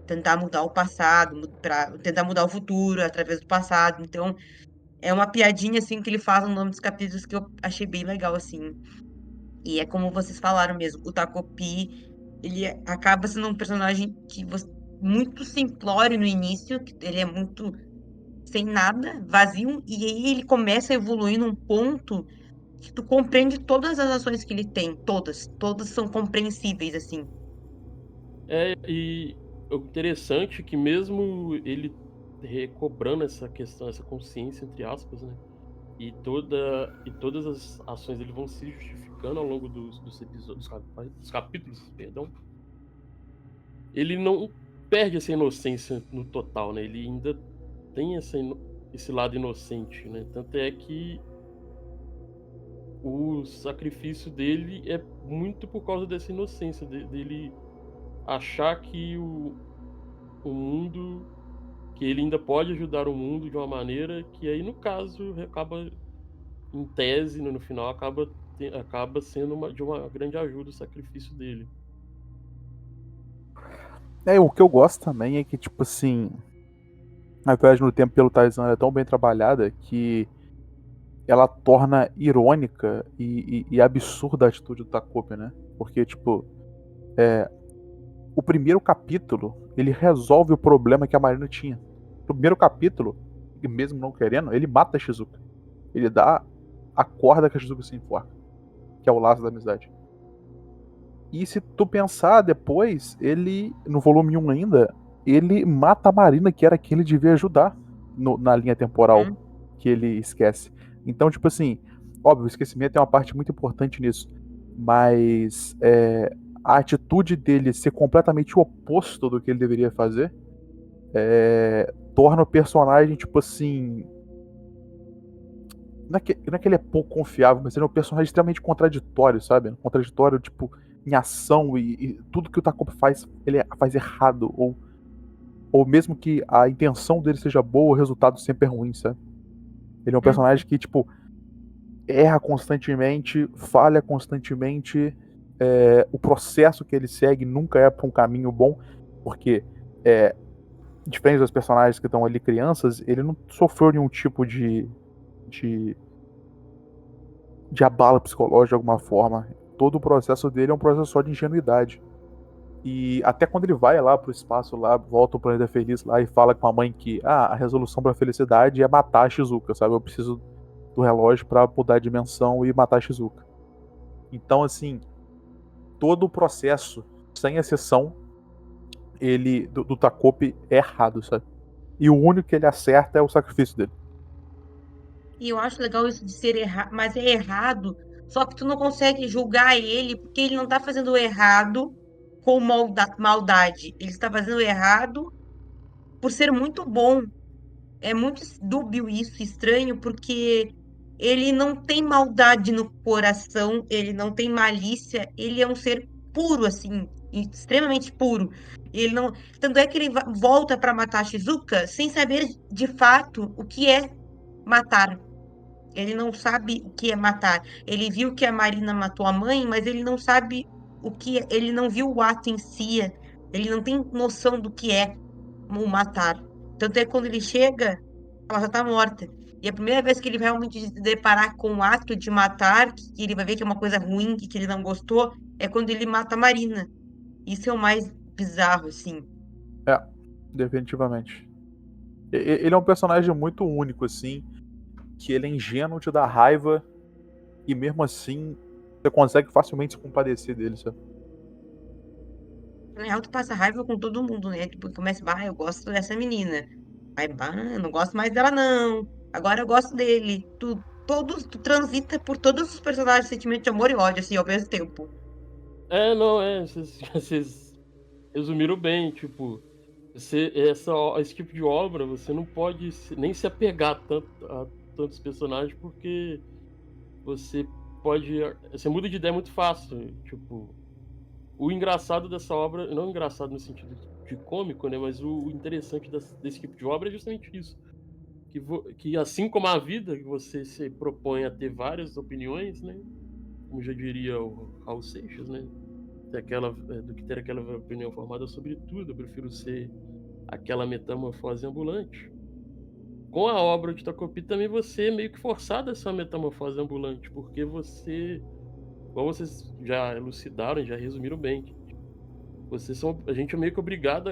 tentar mudar o passado, para tentar mudar o futuro através do passado. Então, é uma piadinha assim que ele faz no nome dos capítulos que eu achei bem legal assim. E é como vocês falaram mesmo, o Takopi, ele acaba sendo um personagem que muito simplório no início, que ele é muito sem nada, vazio, e aí ele começa a evoluir num ponto que tu compreende todas as ações que ele tem, todas são compreensíveis assim. E o interessante é que mesmo ele recobrando essa questão, essa consciência, entre aspas, né? E todas as ações dele vão se justificando ao longo dos episódios, dos capítulos, perdão. Ele não perde essa inocência no total, né? Ele ainda tem esse lado inocente, né? Tanto é que o sacrifício dele é muito por causa dessa inocência, dele achar que o mundo, que ele ainda pode ajudar o mundo de uma maneira que aí, no caso, acaba, em tese, no final, acaba sendo de uma grande ajuda o sacrifício dele. O que eu gosto também é que, tipo assim, a viagem no tempo pelo Tarzan é tão bem trabalhada que ela torna irônica e absurda a atitude do Takopi, né? Porque, tipo, o primeiro capítulo, ele resolve o problema que a Marina tinha. No primeiro capítulo, e mesmo não querendo, ele mata a Shizuka. Ele dá a corda que a Shizuka se enforca, que é o laço da amizade. E se tu pensar depois, ele, no volume 1 ainda, ele mata a Marina, que era quem ele devia ajudar na linha temporal que ele esquece. Então, tipo assim, óbvio, o esquecimento é uma parte muito importante nisso. Mas a atitude dele ser completamente o oposto do que ele deveria fazer torna o personagem, tipo assim. Não é que ele é pouco confiável, mas ele é um personagem extremamente contraditório, sabe? Contraditório, tipo, em ação e tudo que o Takopi faz, ele faz errado. Ou mesmo que a intenção dele seja boa, o resultado sempre é ruim, sabe? Ele é um personagem que, tipo, erra constantemente, falha constantemente. O processo que ele segue nunca é para um caminho bom, porque, diferente dos personagens que estão ali crianças, ele não sofreu nenhum tipo de abalo psicológico de alguma forma. Todo o processo dele é um processo só de ingenuidade. E até quando ele vai lá pro espaço, lá, volta ao planeta feliz lá e fala com a mãe que a resolução pra felicidade é matar a Shizuka, sabe? Eu preciso do relógio pra mudar a dimensão e matar a Shizuka. Então, assim, todo o processo, sem exceção, ele do Takopi é errado, sabe? E o único que ele acerta é o sacrifício dele. E eu acho legal isso de ser errado, mas é errado, só que tu não consegue julgar ele, porque ele não tá fazendo o errado com maldade. Ele está fazendo errado por ser muito bom. É muito dúbio isso, estranho, porque ele não tem maldade no coração, ele não tem malícia, ele é um ser puro, assim, extremamente puro. Ele não, tanto é que ele volta para matar a Shizuka sem saber de fato o que é matar. Ele não sabe o que é matar. Ele viu que a Marina matou a mãe, mas ele não sabe o que é, ele não viu o ato em si. Ele não tem noção do que é o matar. Tanto é que quando ele chega, ela já tá morta. E a primeira vez que ele vai realmente se deparar com o ato de matar, que ele vai ver que é uma coisa ruim, que ele não gostou, é quando ele mata a Marina. Isso é o mais bizarro, assim. Definitivamente. Ele é um personagem muito único, assim, que ele é ingênuo, te dá raiva, e mesmo assim você consegue facilmente se compadecer dele, sabe? Na real, tu passa raiva com todo mundo, né? Tipo, começa, bah, eu gosto dessa menina. Aí, bah, não gosto mais dela, não. Agora eu gosto dele. Tu transita por todos os personagens, sentimento de amor e ódio, assim, ao mesmo tempo. Não, vocês resumiram bem, tipo, esse tipo de obra, você não pode nem se apegar tanto os personagens, porque você você muda de ideia muito fácil. Tipo, o engraçado dessa obra, não engraçado no sentido de cômico, né? Mas o interessante desse tipo de obra é justamente isso. Que assim como a vida, que você se propõe a ter várias opiniões, né? Como já diria o Raul Seixas, né? Do que ter aquela opinião formada sobre tudo, eu prefiro ser aquela metamorfose ambulante. Com a obra de Tocopi também você é meio que forçado a essa metamorfose ambulante, porque como vocês já elucidaram, já resumiram bem, a gente é meio que obrigado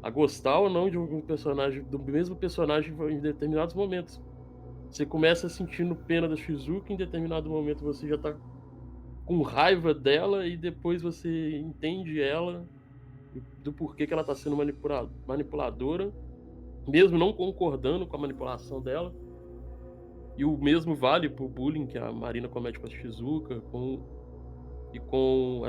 a gostar ou não de algum personagem, do mesmo personagem em determinados momentos. Você começa sentindo pena da Shizuka, em determinado momento você já tá com raiva dela e depois você entende ela do porquê que ela tá sendo manipuladora, mesmo não concordando com a manipulação dela. E o mesmo vale pro bullying que a Marina comete com a Shizuka, e com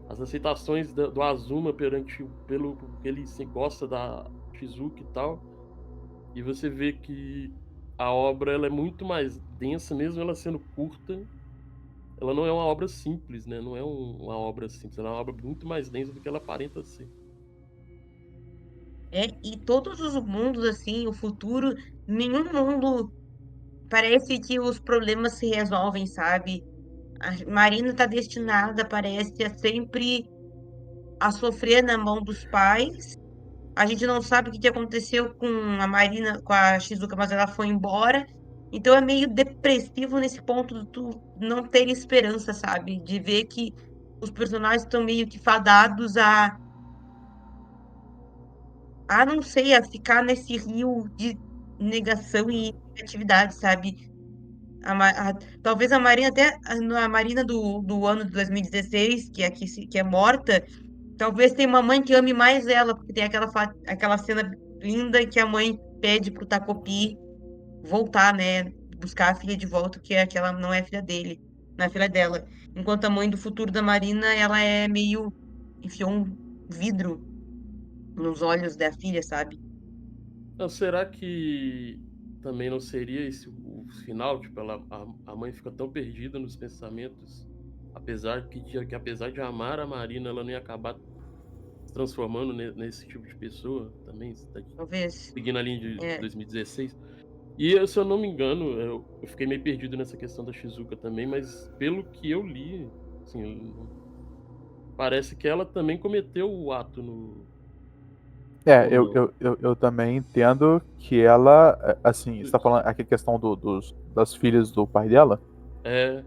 as aceitações do Azuma pelo que ele se gosta da Shizuka e tal. E você vê que a obra ela é muito mais densa, mesmo ela sendo curta. Ela não é uma obra simples, né? Não é uma obra simples, ela é uma obra muito mais densa do que ela aparenta ser. E todos os mundos, assim, o futuro, nenhum mundo parece que os problemas se resolvem, sabe? A Marina tá destinada, parece, a sempre a sofrer na mão dos pais. A gente não sabe o que que aconteceu com a Marina, com a Shizuka, mas ela foi embora. Então é meio depressivo nesse ponto de tu não ter esperança, sabe? De ver que os personagens estão meio que fadados a não sei, a ficar nesse rio de negação e negatividade, sabe? Talvez a Marina, até a Marina do ano de 2016, que é, que é morta, talvez tenha uma mãe que ame mais ela, porque tem aquela cena linda que a mãe pede pro Takopi voltar, né? Buscar a filha de volta, que é aquela não é filha dele, não é filha dela. Enquanto a mãe do futuro da Marina, ela é meio enfiou um vidro nos olhos da filha, sabe? Então, será que também não seria esse o final? Tipo, a mãe fica tão perdida nos pensamentos, que apesar de amar a Marina, ela não ia acabar se transformando nesse tipo de pessoa também, Talvez. seguindo a linha de É. 2016. E se eu não me engano, eu fiquei meio perdido nessa questão da Shizuka também, mas pelo que eu li, assim, parece que ela também cometeu o ato no. É, Ou não? eu também entendo que ela, assim, você tá falando aqui a questão das filhas do pai dela? É,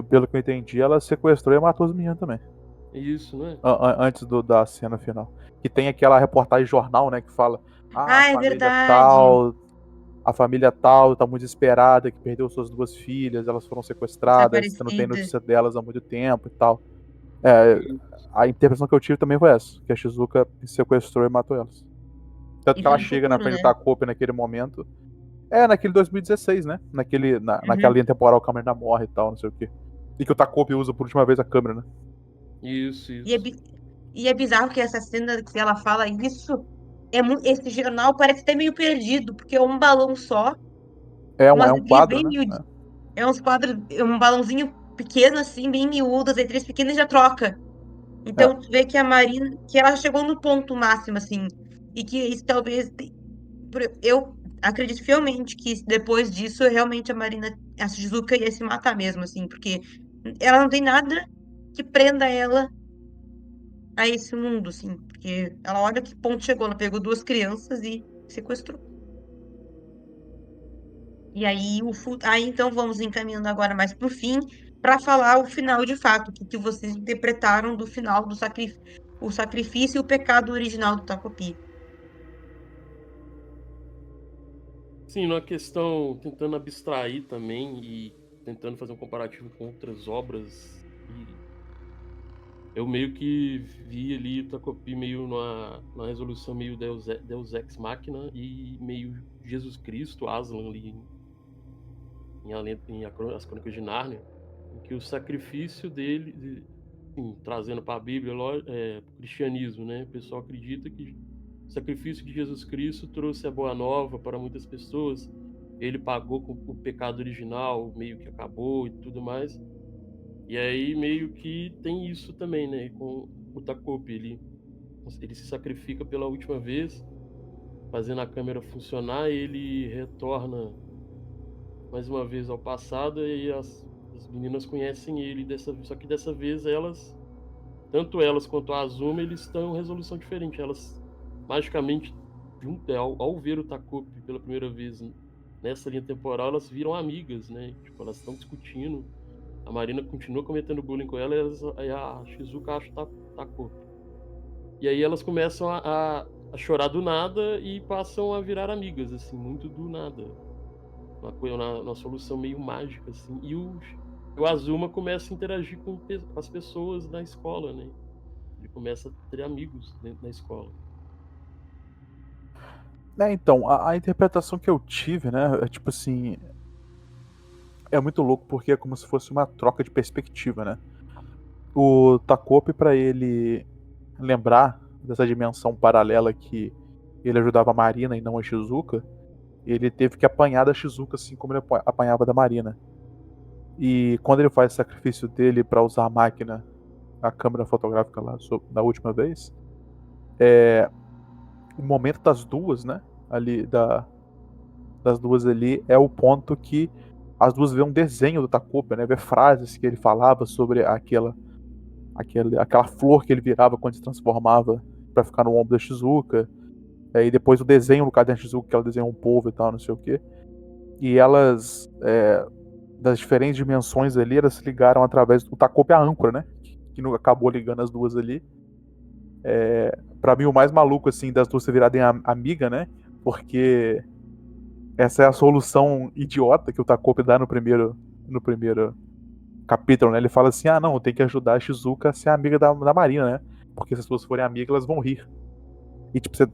Pelo que eu entendi, ela sequestrou e matou os meninos também. isso, não é? Antes da cena final. Que tem aquela reportagem jornal, né, que fala: ah, Ah, é verdade. a família tal tá muito desesperada, que perdeu suas duas filhas, elas foram sequestradas, você não tem Desaparecida. notícia delas há muito tempo e tal. É, Isso. a interpretação que eu tive também foi essa, que a Shizuka sequestrou e matou elas. Tanto E que foi ela no chega na futuro, frente do né? Takopi naquele momento. É, naquele 2016, né? Naquela Uhum. linha temporal, a câmera ainda morre e tal, não sei o quê. E que o Takopi usa por última vez a câmera, né? Isso, E é, isso. bi- e é bizarro que essa cena que ela fala isso, esse jornal parece até meio perdido, porque é um balão só, É umas um letrinhas quadro, bem né? miúdas. É uns quadros, é um balãozinho pequeno assim, bem miúdo, as letrinhas pequenas e já troca. É. Então tu vê que a Marina, que ela chegou no ponto máximo, assim, e que isso talvez. Eu acredito fielmente que depois disso, realmente a Marina, a Shizuka ia se matar mesmo, assim, porque ela não tem nada que prenda ela a esse mundo, assim, porque ela olha que ponto chegou, ela pegou duas crianças e sequestrou. E aí, aí então vamos encaminhando agora mais pro fim, para falar o final de fato, o que que vocês interpretaram do final do o sacrifício e o pecado original do Takopi. Sim, numa questão tentando abstrair também e tentando fazer um comparativo com outras obras. E eu meio que vi ali o Takopi meio numa resolução meio Deus Ex Machina e meio Jesus Cristo, Aslan ali as Crônicas de Nárnia, em que o sacrifício dele, trazendo para a Bíblia, para o cristianismo, né? O pessoal acredita que sacrifício de Jesus Cristo trouxe a boa nova para muitas pessoas. Ele pagou com o pecado original, meio que acabou e tudo mais. E aí meio que tem isso também, né? Com o Takope, ele se sacrifica pela última vez, fazendo a câmera funcionar, e ele retorna mais uma vez ao passado, e as meninas conhecem ele só que dessa vez tanto elas quanto a Azuma, eles estão em resolução diferente. Elas magicamente, ao ver o Takope pela primeira vez nessa linha temporal, elas viram amigas, né? Tipo, elas estão discutindo. A Marina continua cometendo bullying com ela, e a Shizuka acha o Takope. E aí elas começam a chorar do nada e passam a virar amigas, assim, muito do nada. Uma solução meio mágica, assim. E o Azuma começa a interagir com as pessoas na escola, né? Ele começa a ter amigos dentro da escola. Então, a interpretação que eu tive, né, é tipo assim, é muito louco porque é como se fosse uma troca de perspectiva, né? O Takope, pra ele lembrar dessa dimensão paralela que ele ajudava a Marina e não a Shizuka, ele teve que apanhar da Shizuka assim como ele apanhava da Marina. E quando ele faz o sacrifício dele pra usar a máquina, a câmera fotográfica lá da última vez, o momento das duas, né, ali das duas ali é o ponto que as duas vê um desenho do Takope, né, vê frases que ele falava sobre aquela flor que ele virava quando se transformava pra ficar no ombro da Shizuka. E depois o desenho no caderno de Shizuka, que ela desenhou um povo e tal, não sei o que. E elas, das diferentes dimensões ali, elas se ligaram através do Takope, a âncora, né? Que acabou ligando as duas ali. Pra mim, o mais maluco, assim, das duas se virarem amiga, né? Porque essa é a solução idiota que o Takope dá no primeiro capítulo, né? Ele fala assim, não, eu tenho que ajudar a Shizuka a ser amiga da Marina, né? Porque se as duas forem amigas, elas vão rir. E, tipo, você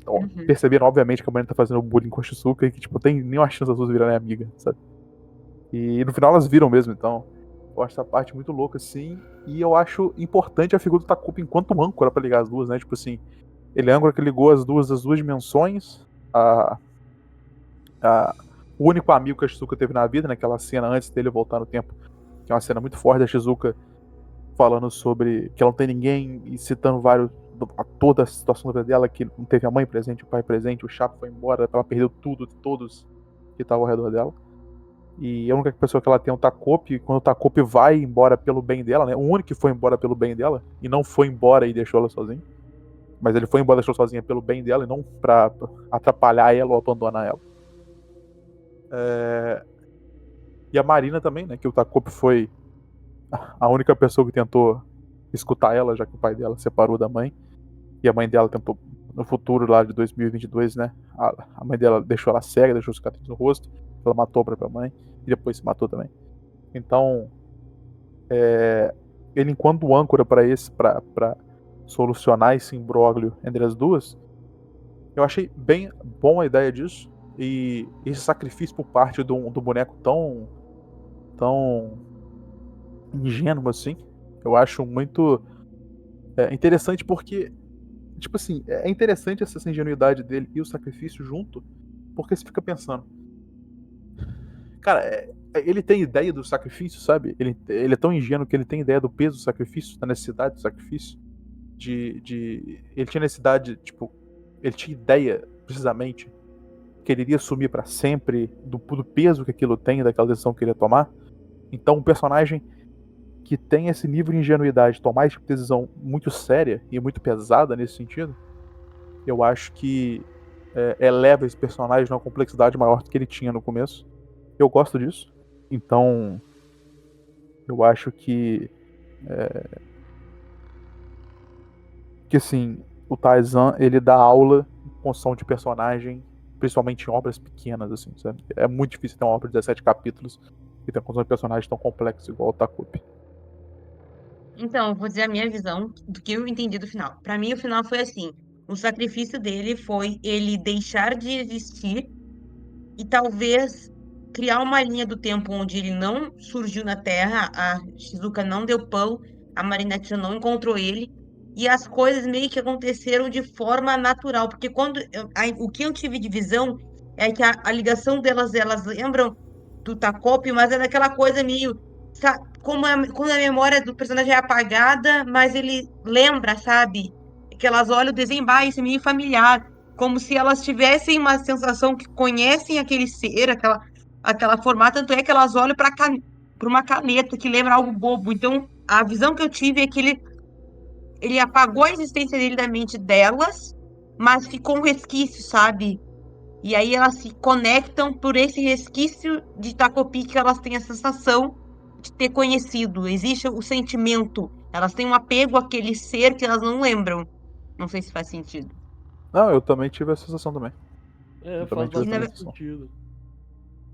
perceberam, obviamente, que a Marina tá fazendo bullying com a Shizuka e que, tipo, tem nenhuma chance das duas virarem amiga, sabe? E no final elas viram mesmo, então eu acho essa parte muito louca, assim. E eu acho importante a figura do Takupa enquanto âncora pra ligar as duas, né? Tipo assim, ele é âncora que ligou as duas dimensões. O único amigo que a Shizuka teve na vida, naquela cena antes dele voltar no tempo, que é uma cena muito forte da Shizuka falando sobre que ela não tem ninguém e citando toda a situação da vida dela, que não teve a mãe presente, o pai presente, o Chapo foi embora, ela perdeu tudo, todos que estavam ao redor dela. E a única pessoa que ela tem é o Takope, e quando o Takope vai embora pelo bem dela, né? O único que foi embora pelo bem dela, e não foi embora e deixou ela sozinha. Mas ele foi embora e deixou sozinha pelo bem dela, e não pra atrapalhar ela ou abandonar ela. E a Marina também, né? Que o Takope foi a única pessoa que tentou escutar ela, já que o pai dela separou da mãe. E a mãe dela tentou, no futuro lá de 2022, né? A mãe dela deixou ela cega, deixou os cicatriz no rosto. Ela matou a própria mãe e depois se matou também. Então, ele enquanto âncora para solucionar esse imbróglio entre as duas, eu achei bem bom a ideia disso. E esse sacrifício por parte do boneco tão ingênuo assim, eu acho muito interessante porque, tipo assim, é interessante essa ingenuidade dele e o sacrifício junto, porque você fica pensando, cara, ele tem ideia do sacrifício, sabe? Ele é tão ingênuo que ele tem ideia do peso do sacrifício, da necessidade do sacrifício. Ele tinha necessidade, tipo, ele tinha ideia, precisamente, que ele iria sumir pra sempre, do peso que aquilo tem, daquela decisão que ele ia tomar. Então, um personagem que tem esse nível de ingenuidade, tomar essa decisão muito séria e muito pesada nesse sentido, eu acho que eleva esse personagem a uma complexidade maior do que ele tinha no começo. Eu gosto disso. Então, eu acho que assim, o Tarzan, ele dá aula em construção de personagem, principalmente em obras pequenas, assim, sabe? É muito difícil ter uma obra de 17 capítulos e ter uma construção de personagem tão complexa igual o Takupi. Então, eu vou dizer a minha visão do que eu entendi do final. Pra mim, o final foi assim: o sacrifício dele foi ele deixar de existir e talvez criar uma linha do tempo onde ele não surgiu na Terra, a Shizuka não deu pão, a Marinette não encontrou ele, e as coisas meio que aconteceram de forma natural, porque o que eu tive de visão é que a ligação elas lembram do Takopi, mas é daquela coisa meio, como quando a memória do personagem é apagada, mas ele lembra, sabe? Que elas olham o desenho, isso é meio familiar, como se elas tivessem uma sensação que conhecem aquele ser, aquela formato, tanto é que elas olham para uma caneta que lembra algo bobo. Então, a visão que eu tive é que ele apagou a existência dele da mente delas, mas ficou um resquício, sabe? E aí elas se conectam por esse resquício de Takopi que elas têm a sensação de ter conhecido. Existe o sentimento. Elas têm um apego àquele ser que elas não lembram. Não sei se faz sentido. Não, eu também tive essa sensação também. Eu também Faz tive essa na, bastante sensação. sentido.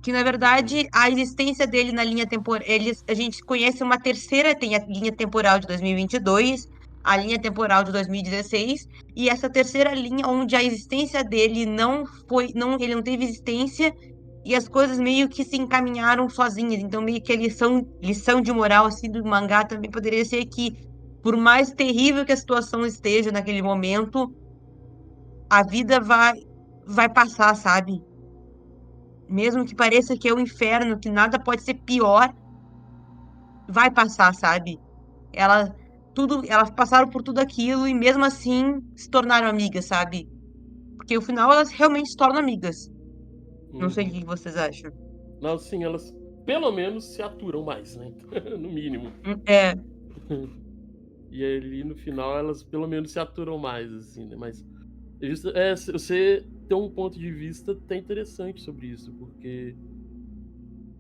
que na verdade a existência dele na linha temporal, a gente conhece uma terceira, tem a linha temporal de 2022, a linha temporal de 2016 e essa terceira linha onde a existência dele ele não teve existência e as coisas meio que se encaminharam sozinhas. Então meio que a lição de moral assim do mangá também poderia ser que por mais terrível que a situação esteja naquele momento, a vida vai passar, sabe? Mesmo que pareça que é o inferno, que nada pode ser pior, vai passar, sabe? Elas passaram por tudo aquilo e mesmo assim se tornaram amigas, sabe? Porque no final elas realmente se tornam amigas. Não sei o Uhum. que vocês acham. Não, sim, elas pelo menos se aturam mais, né? No mínimo. É, E ali no final elas pelo menos se aturam mais, assim, né? Mas você tem um ponto de vista até interessante sobre isso, porque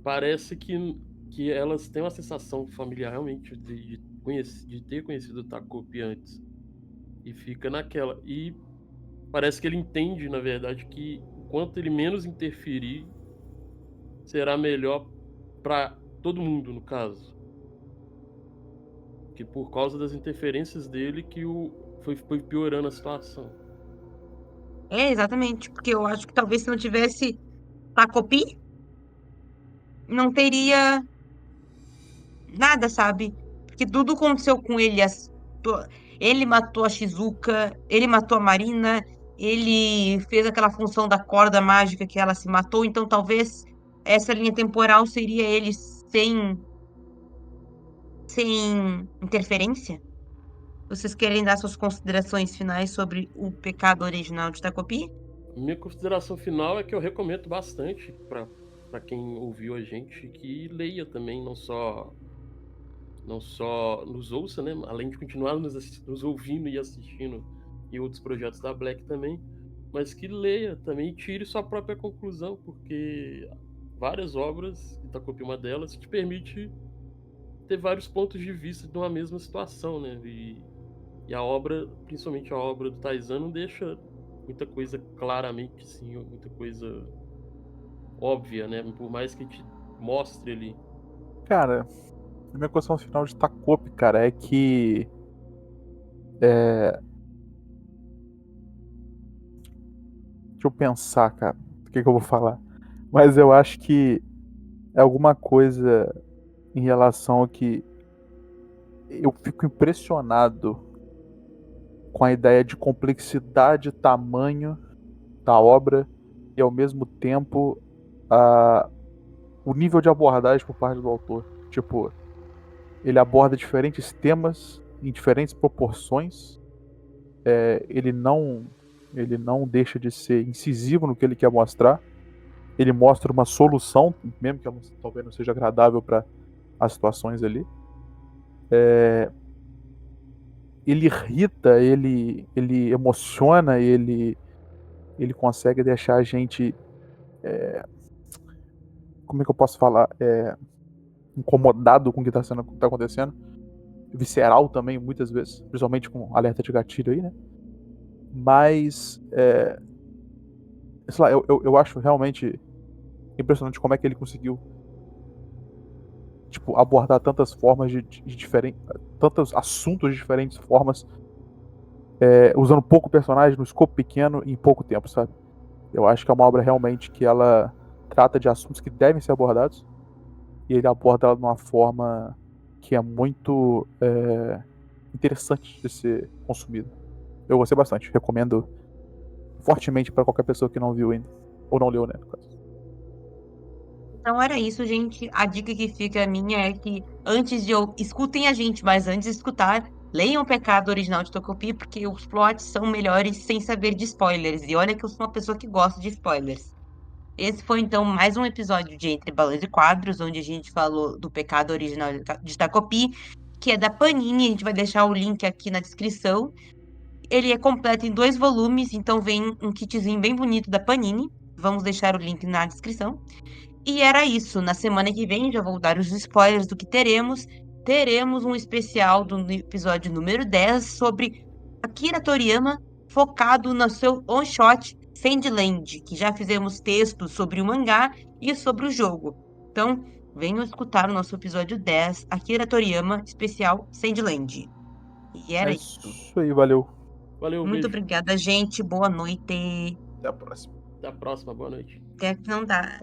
parece que elas têm uma sensação familiar realmente de ter conhecido o Takopi antes. E fica naquela. E parece que ele entende, na verdade, que quanto ele menos interferir, será melhor pra todo mundo, no caso. Que por causa das interferências dele que foi piorando a situação. exatamente. Porque eu acho que talvez se não tivesse Takopi, não teria nada, sabe? Porque tudo aconteceu com ele. Ele matou a Shizuka, ele matou a Marina, ele fez aquela função da corda mágica que ela se matou. Então, talvez essa linha temporal seria ele sem interferência. Vocês querem dar suas considerações finais sobre o pecado original de Takopi? Minha consideração final é que eu recomendo bastante para quem ouviu a gente que leia também, não só nos ouça, né? Além de continuar nos ouvindo e assistindo em outros projetos da Black também, mas que leia também e tire sua própria conclusão, porque várias obras, Itacopi é uma delas, te permite ter vários pontos de vista de uma mesma situação, né? E a obra, principalmente a obra do Taizan, não deixa muita coisa claramente, sim, muita coisa óbvia, né? Por mais que te mostre ali. Cara, a minha questão final de Takopi, cara, é que. Deixa eu pensar, cara. O que eu vou falar? Mas eu acho que é alguma coisa em relação a que eu fico impressionado com a ideia de complexidade e tamanho da obra e ao mesmo tempo a, o nível de abordagem por parte do autor. Tipo, ele aborda diferentes temas em diferentes proporções. Ele não deixa de ser incisivo no que ele quer mostrar. Ele mostra uma solução, mesmo que ela talvez não seja agradável para as situações ali. Ele irrita, ele emociona, ele consegue deixar a gente, como é que eu posso falar, incomodado com o que tá acontecendo, visceral também muitas vezes, principalmente com alerta de gatilho aí, né? Mas, sei lá, eu acho realmente impressionante como é que ele conseguiu, tipo, abordar tantas formas de diferentes, tantos assuntos de diferentes formas, usando pouco personagem no escopo pequeno em pouco tempo, sabe? Eu acho que é uma obra realmente que ela trata de assuntos que devem ser abordados e ele aborda ela de uma forma que é muito interessante de ser consumido. Eu gostei bastante. Recomendo fortemente pra qualquer pessoa que não viu ainda. Ou não leu, né, no caso. Então era isso, gente. A dica que fica minha é que escutem a gente, mas antes de escutar, leiam o Pecado Original de Tocopi, porque os plots são melhores sem saber de spoilers. E olha que eu sou uma pessoa que gosta de spoilers. Esse foi então mais um episódio de Entre Balões e Quadros, onde a gente falou do Pecado Original de Tocopi, que é da Panini. A gente vai deixar o link aqui na descrição. Ele é completo em 2 volumes, então vem um kitzinho bem bonito da Panini. Vamos deixar o link na descrição. E era isso. Na semana que vem, já vou dar os spoilers do que teremos. Teremos um especial do episódio número 10 sobre Akira Toriyama, focado no seu one-shot Sandland, que já fizemos textos sobre o mangá e sobre o jogo. Então, venham escutar o nosso episódio 10, Akira Toriyama, especial Sandland. E É era isso. isso aí, valeu. Valeu, Muito beijo. obrigada, gente. Boa noite. Até a próxima. Até a próxima, boa noite. Até que não dá.